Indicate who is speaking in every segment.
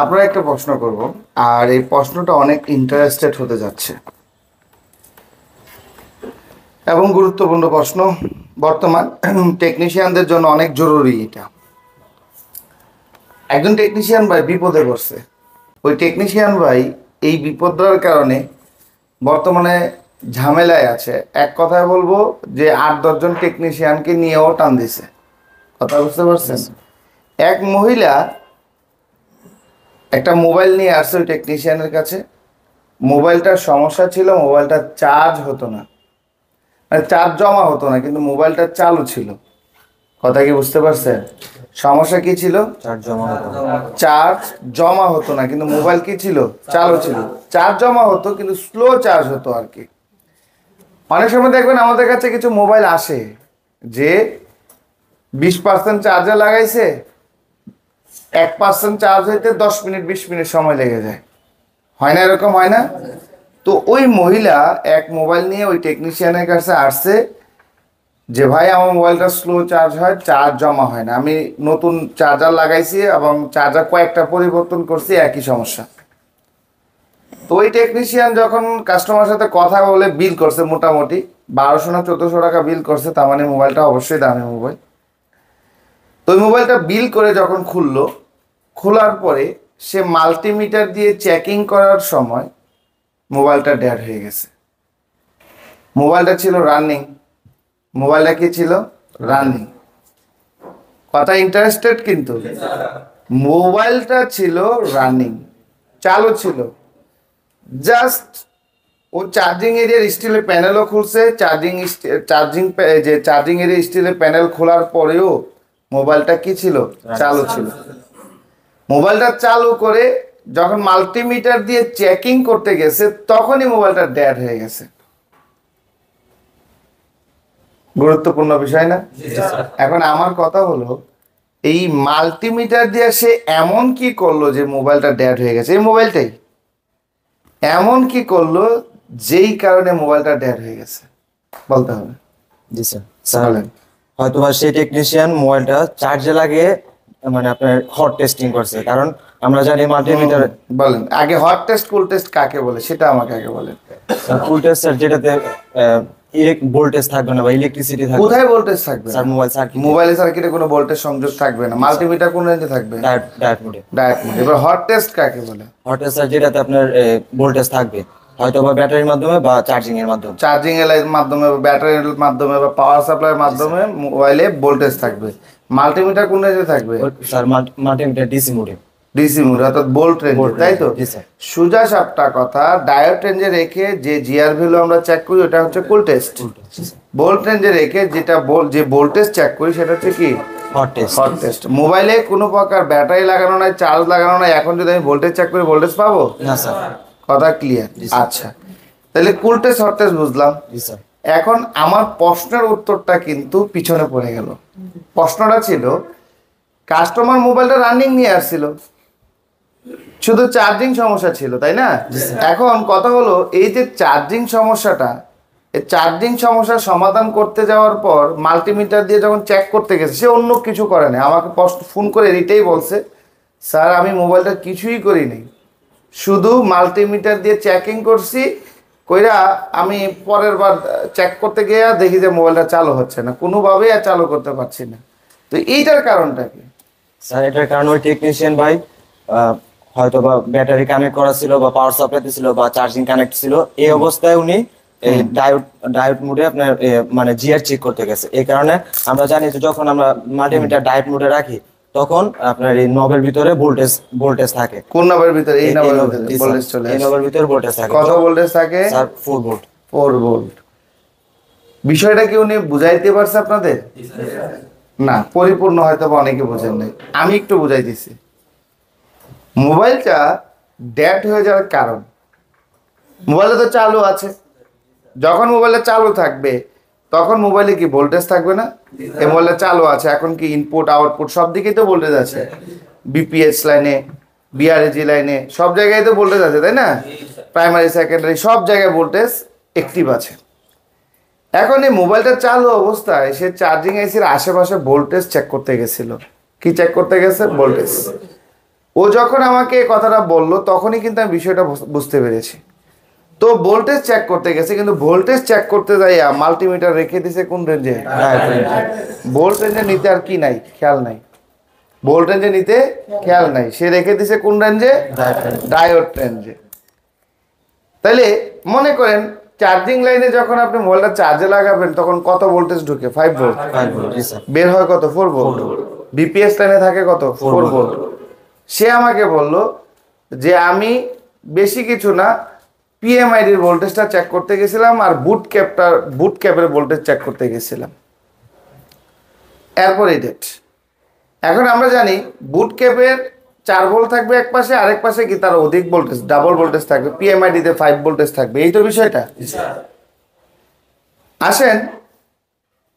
Speaker 1: আপনারা একটা প্রশ্ন করব, আর এই প্রশ্নটা অনেক ইন্টারেস্টেড হতে যাচ্ছে এবং গুরুত্বপূর্ণ প্রশ্ন। বর্তমান টেকনিশিয়ানদের জন্য অনেক জরুরি এটা। একজন টেকনিশিয়ান ভাই বিপদে পড়ছে। ওই টেকনিশিয়ান ভাই এই বিপদের কারণে বর্তমানে ঝামেলায় আছে। এক কথায় বলবো যে 8-10 জন টেকনিশিয়ানকে নিয়েও টান দিছে। কথা বুঝতে পারছেন? এক মহিলা একটা মোবাইল নিয়ে আসছে ওই টেকনিশিয়ানের কাছে। মোবাইলটার সমস্যা ছিল, মোবাইলটা চার্জ হতো না, মানে চার্জ জমা হতো না, কিন্তু মোবাইলটা চালু ছিল। কথা কি বুঝতে পারছেন? সমস্যা কি ছিল?
Speaker 2: চার্জ জমা হতো না।
Speaker 1: চার্জ জমা হতো না, কিন্তু মোবাইল কি ছিল? চালু ছিল। চার্জ জমা হতো কিন্তু স্লো চার্জ হতো আর কি। অনেক সময় দেখবেন আমাদের কাছে কিছু মোবাইল আসে যে 20% চার্জে লাগাইছে, 1% চার্জ হইতে 10 মিনিট 20 মিনিট সময় লেগে যায়। হয় না? এরকম হয় না? তো ওই মহিলা এক মোবাইল নিয়ে ওই টেকনিশিয়ানের কাছে আসছে যে ভাই আমার মোবাইলটা স্লো চার্জ হয়, চার্জ জমা হয় না, আমি নতুন চার্জার লাগাইছি এবং চার্জার কয়েকটা পরিবর্তন করছি, একই সমস্যা। তো ওই টেকনিশিয়ান যখন কাস্টমারের সাথে কথা বলে বিল করছে, মোটামুটি 1200 না 1400 টাকা বিল করছে, তার মানে মোবাইলটা অবশ্যই দামি মোবাইল। তো ওই মোবাইলটা বিল করে যখন খুললো, খোলার পরে সে মাল্টিমিটার দিয়ে চেকিং করার সময় মোবাইলটা ডেড হয়ে গেছে। মোবাইলটা ছিল রানিং। মোবাইলটা কি ছিল? রানিং। কথা ইন্টারেস্টেড কিন্তু। মোবাইলটা ছিল রানিং, চালু ছিল। জাস্ট ও চার্জিং এরিয়ার স্টিলের প্যানেলও খুলছে, চার্জিং এরিয়া স্টিলের প্যানেল খোলার পরেও মোবাইলটা কি ছিল? চালু ছিল। মোবাইলটা চালু করে যখন মাল্টিমিটার দিয়ে চেকিং করতে গেছে, তখনই মোবাইলটা ডেড হয়ে গেছে। গুরুত্বপূর্ণ বিষয় না? এখন আমার কথা হলো, এই মাল্টিমিটার দিয়ে সে এমন কি করলো যে মোবাইলটা ডেড হয়ে গেছে? এই মোবাইলটাই এমন কি করলো যেই কারণে মোবাইলটা ডেড হয়ে গেছে? বলতে হবে।
Speaker 2: জি স্যার। স্যার
Speaker 1: বলেন।
Speaker 2: হয়তো বা সেই টেকনিশিয়ান মোবাইলটা চার্জে লাগিয়ে মানে আপনার হট টেস্টিং করছে, কারণ আমরা জানি মাল্টিমিটার।
Speaker 1: বলেন আগে, হট টেস্ট কুল টেস্ট কাকে বলে সেটা আমাকে আগে বলেন।
Speaker 2: ফুল টেস্ট স্যার, যেটাতে ভোল্টেজ থাকবে না বা ইলেকট্রিসিটি থাকবে।
Speaker 1: কোথায় ভোল্টেজ থাকবে?
Speaker 2: স্যার মোবাইল সার্কিট,
Speaker 1: মোবাইলের সার্কিটে কোনো ভোল্টেজ সংযোগ থাকবে না। মাল্টিমিটার কোন রেঞ্জে থাকবে?
Speaker 2: ডায়োড মোডে।
Speaker 1: Diode mode. এবার হট টেস্ট কাকে বলে?
Speaker 2: হট টেস্ট স্যার, যেটাতে আপনার ভোল্টেজ থাকবে, হয়তো বা ব্যাটারির মাধ্যমে বা চার্জিং এর মাধ্যমে।
Speaker 1: চার্জিং এর মাধ্যমে বা ব্যাটারির মাধ্যমে বা পাওয়ার সাপ্লাইয়ের মাধ্যমে মোবাইলে ভোল্টেজ থাকবে। মাল্টিমিটার কোন রেঞ্জে থাকবে?
Speaker 2: স্যার মাল্টিমিটার ডিসি মোডে।
Speaker 1: ডিসি মোড, অর্থাৎ ভোল্ট রেঞ্জে, তাই তো?
Speaker 2: জি স্যার।
Speaker 1: সোজা সাপটা কথা, ডায়োড রেঞ্জে রেখে যে জিআর ভ্যালু আমরা চেক করি ওটা হচ্ছে কুল টেস্ট। ভোল্ট রেঞ্জে রেখে যে ভোল্টেজ চেক করি সেটা হচ্ছে কি?
Speaker 2: Hot test.
Speaker 1: Hot test. মোবাইলে কোনো প্রকার ব্যাটারি লাগানো নাই, চার্জ লাগানো নাই, এখন যদি আমি ভোল্টেজ চেক করি ভোল্টেজ পাবো?
Speaker 2: না স্যার।
Speaker 1: কথা ক্লিয়ার? আচ্ছা, তাহলে কুল টেস্ট হট টেস্ট বুঝলাম।
Speaker 2: জি স্যার।
Speaker 1: এখন আমার প্রশ্নের উত্তরটা কিন্তু পিছনে পড়ে গেল। প্রশ্নটা ছিল, কাস্টমার মোবাইলটা রানিং নিয়ে আসছিল, শুধু চার্জিং সমস্যা ছিল, তাই না? এখন কথা হলো, এই যে চার্জিং সমস্যাটা, এই চার্জিং সমস্যার সমাধান করতে যাওয়ার পর মাল্টিমিটার দিয়ে যখন চেক করতে গেছে, সে অন্য কিছু করে না। আমাকে ফোন করে এটাই বলছে, স্যার আমি মোবাইলটা কিছুই করিনি, শুধু মাল্টিমিটার দিয়ে চেকিং করছি, কইরা আমি পরের বার চেক করতে গিয়ে দেখি যে মোবাইলটা চালু হচ্ছে না, কোনোভাবেই আর চালু করতে পারছি না। তো এইটার কারণটা কি?
Speaker 2: স্যার এটার কারণ ওই টেকনিশিয়ান ভাই হয়তো বা ব্যাটারি কানেক্ট করা ছিল বা পাওয়ার সাপ্লাই ছিল বা চার্জিং কানেক্ট ছিল, এই অবস্থায় উনি এই ডায়োড মোডে আপনার মানে জিআর চেক করতে গেছে। এই কারণে আমরা জানি যে যখন আমরা মাল্টিমিটার ডায়োড মোডে রাখি, তখন আপনার এই নবের ভিতরে ভোল্টেজ থাকে।
Speaker 1: কোন নবের ভিতরে? এই নবের ভিতরে ভোল্টেজ চলে
Speaker 2: এই
Speaker 1: আসে।
Speaker 2: নবের ভিতরে ভোল্টেজ থাকে।
Speaker 1: কত ভোল্টেজ থাকে?
Speaker 2: Sir 4 volt.
Speaker 1: 4 ভোল্ট। বিষয়টা কি উনি বুঝাইতে পারছে আপনাদের? না, পরিপূর্ণ হয়তো বা অনেকে বোঝেন নাই, আমি একটু বুঝাই দিছি। মোবাইলটা ডেড হয়ে যাওয়ার কারণ, মোবাইলটা তো চালু আছে, যখন মোবাইলটা চালু থাকবে তখন মোবাইলে কি ভোল্টেজ থাকবে না? এই মোবাইলটা চালু আছে, এখন কি ইনপুট আউটপুট সব দিকেই তো ভোল্টেজ আছে, বিপিএস লাইনে, বিআরএজি লাইনে, সব জায়গায় তো ভোল্টেজ আছে, তাই না? প্রাইমারি সেকেন্ডারি সব জায়গায় ভোল্টেজ অ্যাক্টিভ আছে। এখন এই মোবাইলটা চালু অবস্থায় সে চার্জিং আইসির আশেপাশে ভোল্টেজ চেক করতে গেছিল। কি চেক করতে গেছে? ভোল্টেজ। ও যখন আমাকে এই কথাটা বললো তখনই কিন্তু আমি বিষয়টা বুঝতে পেরেছি। তো ভোল্টেজ চেক করতে গেছে, কিন্তু ভোল্টেজ চেক করতে যাইয়া মাল্টিমিটার রেখে দিছে কোন রেঞ্জে? ভোল্ট রেঞ্জে নিতে আর কি নাই, খেয়াল নাই। ভোল্ট রেঞ্জে নিতে খেয়াল নাই, সে রেখে দিছে কোন রেঞ্জে? ডায়োড রেঞ্জে। তাইলে মনে করেন চার্জিং লাইনে যখন আপনি মোবাইলটা চার্জে লাগাবেন তখন কত ভোল্টেজ ঢুকে? 5 ভোল্ট। বের হয় কত? 4 ভোল্ট। বিপিএস লাইনে থাকে কত? 4 ভোল্ট। সে আমাকে বলল যে আমি বেশি কিছু না, পিএমআইডির ভোল্টেজটা চেক করতে গেছিলাম আর বুট ক্যাপের ভোল্টেজ চেক করতে গেছিলাম। এরপর এই ডেট। এখন আমরা জানি বুট ক্যাপের 4 ভোল্ট থাকবে এক পাশে, আরেক পাশে কি তার অধিক ভোল্টেজ, ডাবল ভোল্টেজ থাকবে। পিএমআইডি তে 5 ভোল্টেজ থাকবে। এই তো বিষয়টা। আসেন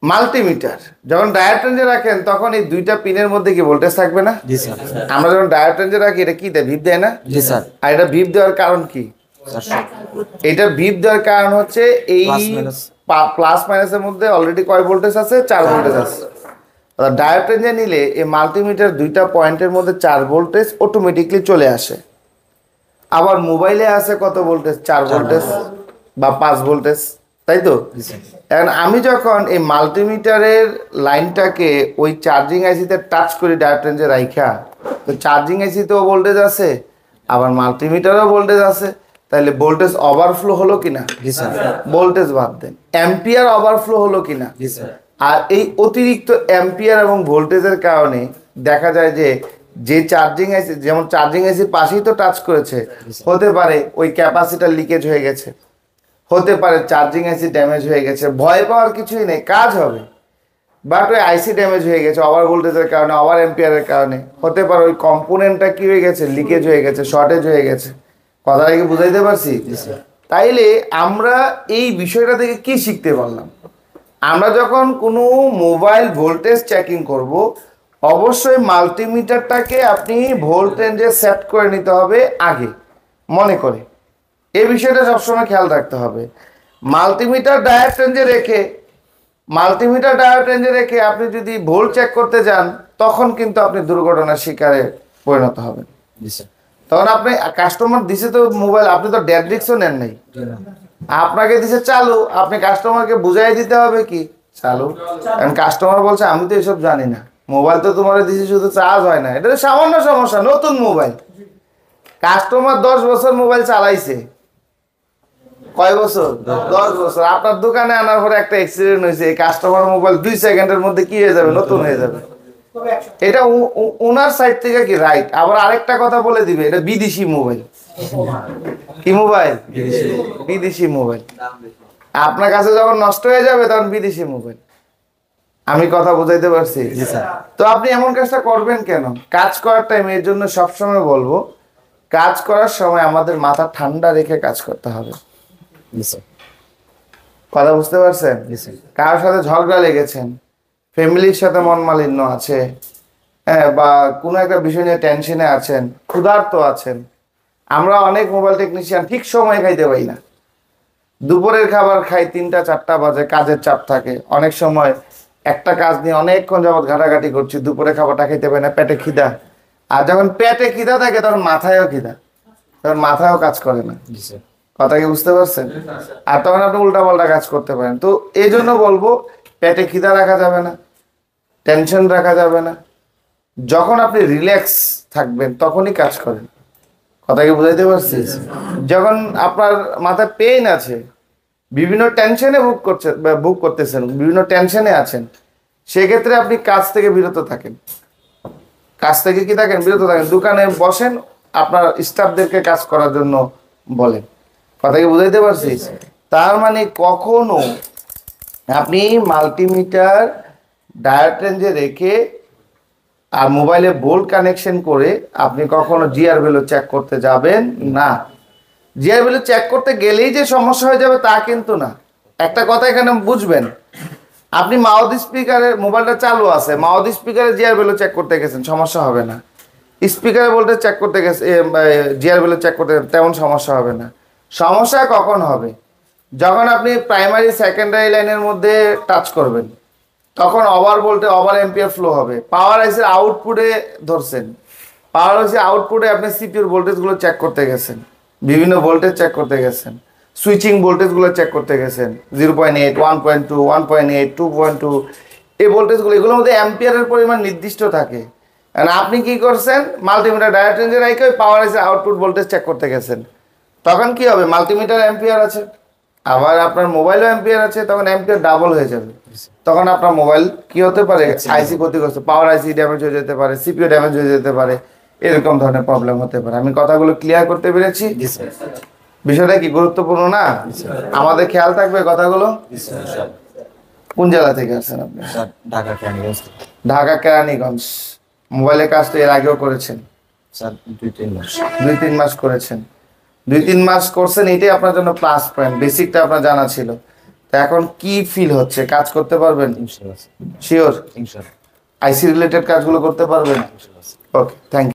Speaker 1: মাল্টিমিটার যখন ডায়োড রেঞ্জে রাখেন তখন এই দুইটা পিনের মধ্যে কি ভোল্টেজ থাকবে না?
Speaker 2: জি স্যার।
Speaker 1: আমরা যখন ডায়োড রেঞ্জে রাখি এটা কি দেয়? ভিপ দেয় না?
Speaker 2: জি স্যার।
Speaker 1: আর এটা ভিপ দেওয়ার কারণ কি? এটা ভিপ দেওয়ার কারণ হচ্ছে এই প্লাস মাইনাসের মধ্যে অলরেডি কয় ভোল্টেজ আছে? 4 ভোল্টেজ আছে। ডায়োড রেঞ্জে নিলে এই মাল্টিমিটার দুইটা পয়েন্টের মধ্যে 4 ভোল্টেজ অটোমেটিকলি চলে আসে। আবার মোবাইলে আছে কত ভোল্টেজ? 4 ভোল্টেজ বা 5 ভোল্টেজ, তাই তো? এখন আমি যখন এই মাল্টিমিটারের লাইনটাকে ওই চার্জিং আইসিতে টাচ করি ডায়োড রেঞ্জে রাইখা, তো চার্জিং আইসিতেও ভোল্টেজ আছে আবার মাল্টিমিটারেও ভোল্টেজ আছে, তাহলে ভোল্টেজ ওভারফ্লো হলো কিনা? ভোল্টেজ বাদ দেন, অ্যাম্পিয়ার ওভারফ্লো হলো কিনা? আর এই অতিরিক্ত অ্যাম্পিয়ার এবং ভোল্টেজের কারণে দেখা যায় যে চার্জিং আইসি, যেমন চার্জিং আইসি পাশেই তো টাচ করেছে, হতে পারে ওই ক্যাপাসিটার লিকেজ হয়ে গেছে, হতে পারে চার্জিং আইসি ড্যামেজ হয়ে গেছে। ভয় পাওয়ার কিছুই নেই, কাজ হবে। বাট ওই আইসি ড্যামেজ হয়ে গেছে ওভার ভোল্টেজের কারণে, ওভার অ্যাম্পিয়ারের কারণে, হতে পারে ওই কম্পোনেন্টটা কি হয়ে গেছে? লিকেজ হয়ে গেছে, শর্টেজ হয়ে গেছে। কথাটা কি বুঝাইতে পারছি? তাইলে আমরা এই বিষয়টা থেকে কি শিখতে পারলাম? আমরা যখন কোনো মোবাইল ভোল্টেজ চেকিং করব, অবশ্যই মাল্টিমিটারটাকে আপনি ভোল্ট রেঞ্জে সেট করে নিতে হবে আগে, মনে করে। এই বিষয়টা সবসময় খেয়াল রাখতে হবে। মাল্টিমিটার ডায়োড রেঞ্জে রেখে আপনি যদি ভোল্ট চেক করতে যান তখন কিন্তু আপনি দুর্ঘটনার শিকারে পরিণত হবেন। তখন আপনি কাস্টমার দিছে তো মোবাইল, আপনি তো ডেড রিস্কও নেন নাই, আপনাকে দিছে চালু, আপনি কাস্টমারকে বুঝাই দিতে হবে কি চালু। কারণ কাস্টমার বলছে আমি তো এসব জানি না, মোবাইল তো তোমার দিছি শুধু চার্জ হয় না, এটা তো সামান্য সমস্যা, নতুন মোবাইল। কাস্টমার 10 বছর মোবাইল চালাইছে। কয় বছর? 10 বছর। আপনার দোকানে আনার পরে একটা অ্যাক্সিডেন্ট হয়েছে, এই কাস্টমার মোবাইল 2 সেকেন্ডের মধ্যে কি হয়ে যাবে? নতুন হয়ে যাবে। এটা ওনার সাইড থেকে কি রাইট। আবার আরেকটা কথা বলে দিবে, এটা বিদেশি মোবাইল। কি মোবাইল? বিদেশি মোবাইল। আপনার কাছে যখন নষ্ট হয়ে যাবে তখন বিদেশি মোবাইল। আমি কথা বুঝাইতে পারছি? তো আপনি এমন কাজটা করবেন কেন? কাজ করার টাইমে, এর জন্য সবসময় বলবো কাজ করার সময় আমাদের মাথা ঠান্ডা রেখে কাজ করতে হবে। কথা বুঝতে পারছেন? কারোর সাথে ঝগড়া লেগেছেন, ফ্যামিলির সাথে মন মালিন্য আছে, হ্যাঁ, বা কোনো একটা বিষয় নিয়ে টেনশনে আছেন, ক্ষুধার্ত আছেন। আমরা অনেক মোবাইল টেকনিশিয়ান ঠিক সময় খাইতে পাই না। দুপুরের খাবার খাই 3টা-4টা বাজে, কাজের চাপ থাকে। অনেক সময় একটা কাজ নিয়ে অনেকক্ষণ যাবত ঘাটাঘাটি করছি, দুপুরে খাবারটা খাইতে পারি না, পেটে খিদা। আর যখন পেটে খিদা থাকে তখন মাথায়ও খিদা, তখন মাথায়ও কাজ করে না। কথা কি বুঝতে পারছেন? আর তখন আপনি উল্টাপাল্টা কাজ করতে পারেন। তো এই জন্য বলবো পেটে খিদা রাখা যাবে না, টেনশন রাখা যাবে না। যখন আপনি রিল্যাক্স থাকবেন তখনই কাজ করেন। কথা কি বুঝাইতে পারছি? যখন আপনার মাথায় পেইন আছে, বিভিন্ন টেনশনে ভোগ করতেছেন, বিভিন্ন টেনশনে আছেন, সেক্ষেত্রে আপনি কাজ থেকে বিরত থাকেন। কাজ থেকে কি থাকেন? বিরত থাকেন। দোকানে বসেন, আপনার স্টাফদেরকে কাজ করার জন্য বলেন। কথা কি বুঝাইতে পারছি? তার মানে কখনো আপনি মাল্টিমিটার ডায়োড রেঞ্জে রেখে আর মোবাইলে ভোল্ট কানেকশন করে আপনি কখনো জিআর ভ্যালু চেক করতে যাবেন না। জিআর ভ্যালু চেক করতে গেলেই যে সমস্যা হয়ে যাবে তা কিন্তু না। একটা কথা এখানে বুঝবেন, আপনি মাউথ স্পিকারের মোবাইলটা চালু আছে, মাউথ স্পিকারে জিআর ভ্যালু চেক করতে গেছেন, সমস্যা হবে না। স্পিকারে ভোল্টেজ চেক করতে গেছে, জিআর ভ্যালু চেক করতে তেমন সমস্যা হবে না। সমস্যা কখন হবে? যখন আপনি প্রাইমারি সেকেন্ডারি লাইনের মধ্যে টাচ করবেন, তখন over voltage, over ampere flow হবে। পাওয়ার আইসির আউটপুটে ধরছেন, পাওয়ার হচ্ছে আউটপুটে আপনি সিপিইউর ভোল্টেজগুলো চেক করতে গেছেন, বিভিন্ন ভোল্টেজ চেক করতে গেছেন, সুইচিং ভোল্টেজগুলো চেক করতে গেছেন, 0.8, 1.2, 1.8, 2.2, এই ভোল্টেজগুলো, এগুলোর মধ্যে অ্যাম্পিয়ারের পরিমাণ নির্দিষ্ট থাকে। আর আপনি কি করছেন, মাল্টিমিটার ডায়োড রেঞ্জের রাইখে ওই পাওয়ার এসে আউটপুট ভোল্টেজ চেক করতে গেছেন। তখন কি হবে, মাল্টিমিটার অ্যাম্পিয়ার আছে, আবার আপনার মোবাইলও অ্যাম্পিয়ার আছে, তখন অ্যাম্পিয়ার ডাবল হয়ে যাবে। তখন আপনার মোবাইল কি হতে পারে, আইসি ক্ষতিগ্রস্ত, পাওয়ার আইসি ড্যামেজ হয়ে যেতে পারে, সিপিইউ ড্যামেজ হয়ে যেতে পারে, এরকম ধরনের প্রবলেম হতে পারে। আমি কথাগুলো ক্লিয়ার করতে পেরেছি? বিষয়টা কি গুরুত্বপূর্ণ না? আমাদের খেয়াল থাকবে কথাগুলো। কোন জেলা থেকে আসছেন আপনি?
Speaker 2: স্যার ঢাকা কেরানীগঞ্জ।
Speaker 1: ঢাকা কেরানীগঞ্জ। মোবাইলের কাজ তো এর আগেও করেছেন?
Speaker 2: স্যার 2-3 মাস।
Speaker 1: 2-3 মাস করেছেন। 2-3 মাস করছেন, এটাই আপনার জন্য প্লাস পয়েন্ট। বেসিকটা আপনার জানা ছিল। তো এখন কি ফিল হচ্ছে, কাজ করতে পারবেন?
Speaker 2: ইনশাআল্লাহ।
Speaker 1: শিওর?
Speaker 2: ইনশাআল্লাহ।
Speaker 1: আইসি রিলেটেড কাজগুলো করতে পারবেন?
Speaker 2: ইনশাআল্লাহ।
Speaker 1: ওকে, থ্যাংক ইউ।